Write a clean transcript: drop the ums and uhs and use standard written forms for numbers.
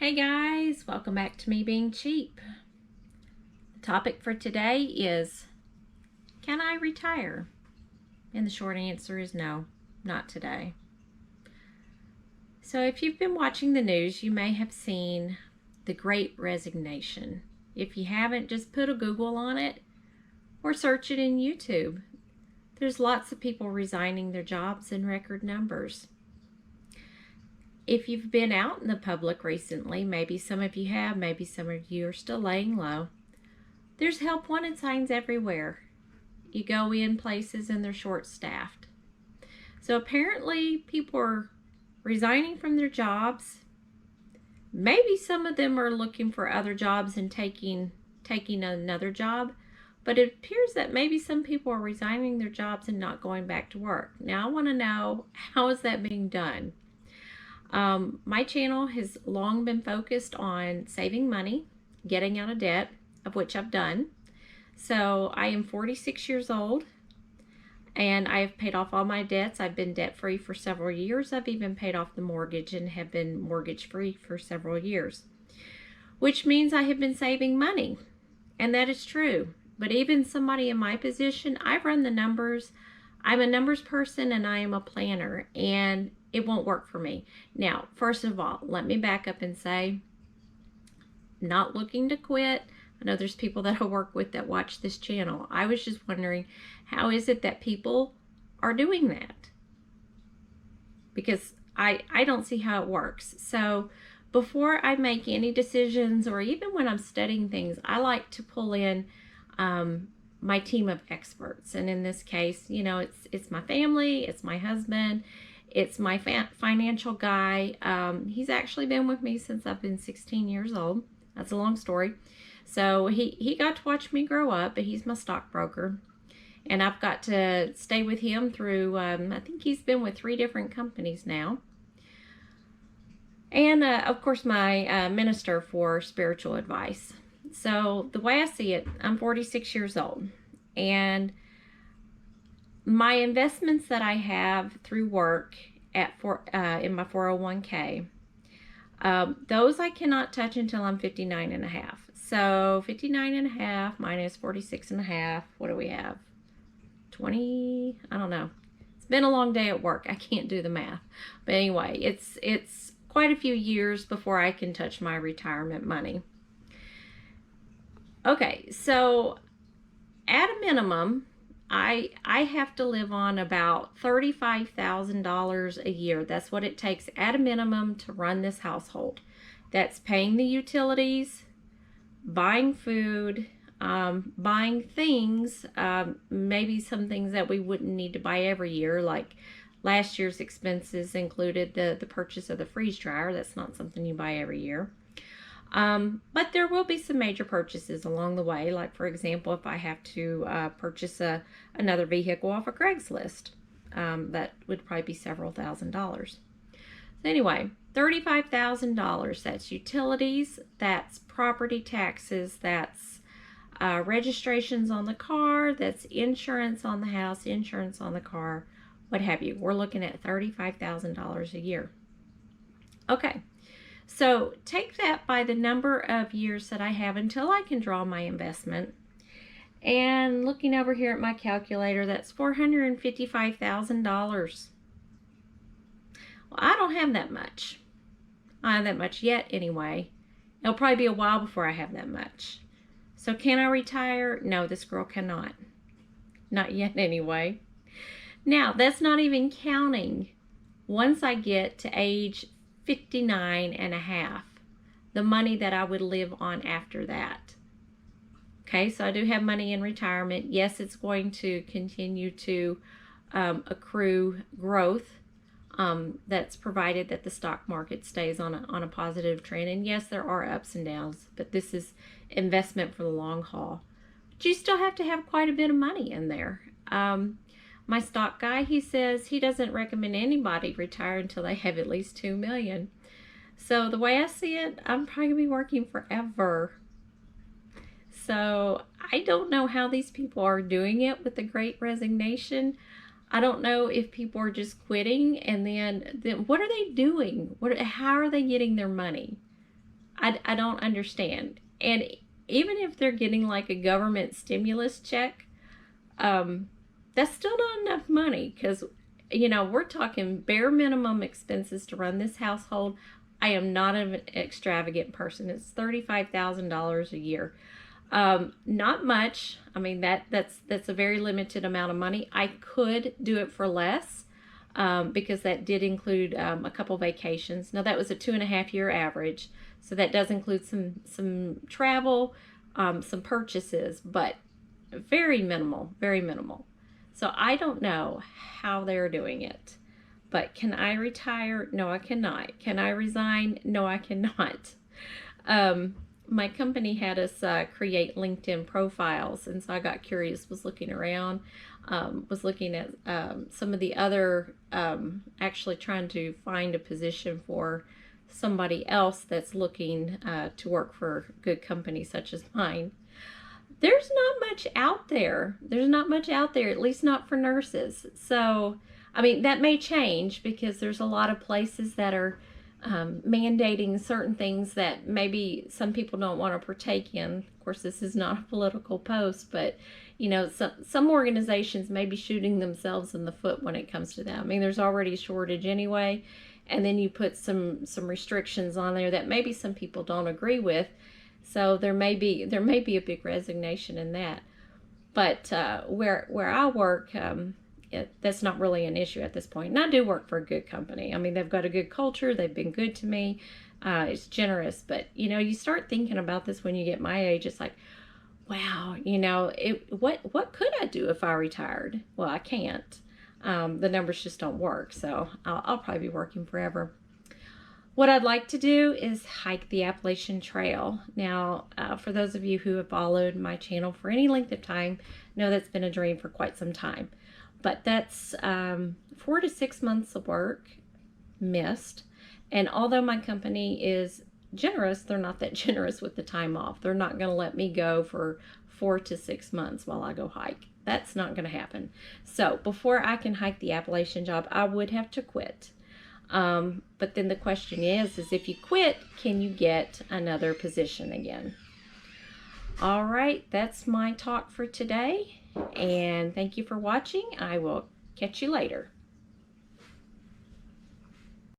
Hey guys, welcome back to Me Being Cheap. The topic for today is, can I retire? And the short answer is no, not today. So if you've been watching the news, you may have seen the Great Resignation. If you haven't, just put a Google on it or search it in YouTube. There's lots of people resigning their jobs in record numbers. If you've been out in the public recently, maybe some of you have, maybe some of you are still laying low. There's help wanted signs everywhere. You go in places and they're short-staffed. So apparently people are resigning from their jobs. Maybe some of them are looking for other jobs and taking another job. But it appears that maybe some people are resigning their jobs and not going back to work. Now I want to know, how is that being done? My channel has long been focused on saving money, getting out of debt, of which I've done. So I am 46 years old and I have paid off all my debts. I've been debt free for several years. I've even paid off the mortgage and have been mortgage free for several years, which means I have been saving money. And that is true. But even somebody in my position, I've run the numbers. I'm a numbers person and I am a planner, and it won't work for me. Now, first of all, let me back up and say, not looking to quit. I know there's people that I work with that watch this channel. I was just wondering, how is it that people are doing that? Because I don't see how it works. So before I make any decisions, or even when I'm studying things, I like to pull in my team of experts. And in this case, you know, it's my family, it's my husband, it's my financial guy. He's actually been with me since I've been 16 years old. That's a long story. So he got to watch me grow up, but he's my stockbroker. And I've got to stay with him through, I think he's been with 3 different companies now. And of course, my minister for spiritual advice. So the way I see it, I'm 46 years old. And my investments that I have through work in my 401k, those I cannot touch until I'm 59 and a half. So 59 and a half minus 46 and a half, what do we have? 20, I don't know. It's been a long day at work. I can't do the math. But anyway, it's quite a few years before I can touch my retirement money. Okay, so at a minimum, I have to live on about $35,000 a year. That's what it takes at a minimum to run this household. That's paying the utilities, buying food, buying things, maybe some things that we wouldn't need to buy every year, like last year's expenses included the purchase of the freeze dryer. That's not something you buy every year. But there will be some major purchases along the way. Like, for example, if I have to purchase another vehicle off of Craigslist, that would probably be several $1,000s. So anyway, $35,000, that's utilities, that's property taxes, that's registrations on the car, that's insurance on the house, insurance on the car, what have you. We're looking at $35,000 a year. Okay. So take that by the number of years that I have until I can draw my investment. And looking over here at my calculator, that's $455,000. Well, I don't have that much. I don't have that much yet anyway. It'll probably be a while before I have that much. So can I retire? No, this girl cannot. Not yet anyway. Now, that's not even counting once I get to age 59 and a half, the money that I would live on after that. Okay, so I do have money in retirement. Yes, it's going to continue to accrue growth. That's provided that the stock market stays on a positive trend. And yes, there are ups and downs, but this is investment for the long haul. But you still have to have quite a bit of money in there. My stock guy, he says he doesn't recommend anybody retire until they have at least $2 million. So the way I see it, I'm probably going to be working forever. So I don't know how these people are doing it with the Great Resignation. I don't know if people are just quitting and then what are they doing? How are they getting their money? I don't understand. And even if they're getting like a government stimulus check, that's still not enough money because, we're talking bare minimum expenses to run this household. I am not an extravagant person. It's $35,000 a year. Not much. I mean, that's a very limited amount of money. I could do it for less, because that did include a couple vacations. Now that was a 2.5 year average, so that does include some travel, some purchases, but very minimal, very minimal. So I don't know how they're doing it. But can I retire? No, I cannot. Can I resign? No, I cannot. Um, my company had us create LinkedIn profiles, and so I got curious, was looking around, was looking at some of the other, actually trying to find a position for somebody else that's looking to work for a good company such as mine. There's not much out there. There's not much out there, at least not for nurses. So, I mean, that may change because there's a lot of places that are mandating certain things that maybe some people don't want to partake in. Of course, this is not a political post, but some organizations may be shooting themselves in the foot when it comes to that. I mean, there's already a shortage anyway, and then you put some restrictions on there that maybe some people don't agree with. So there may be a big resignation in that. But where I work, that's not really an issue at this point. And I do work for a good company. I mean, they've got a good culture. They've been good to me. It's generous. But you start thinking about this when you get my age. It's like, wow, what could I do if I retired? Well, I can't. The numbers just don't work. So I'll probably be working forever. What I'd like to do is hike the Appalachian Trail. Now, for those of you who have followed my channel for any length of time, know that's been a dream for quite some time. But that's 4 to 6 months of work missed. And although my company is generous, they're not that generous with the time off. They're not going to let me go for 4 to 6 months while I go hike. That's not going to happen. So before I can hike the Appalachian job, I would have to quit. But then the question is if you quit, can you get another position again? All right, that's my talk for today. And thank you for watching. I will catch you later.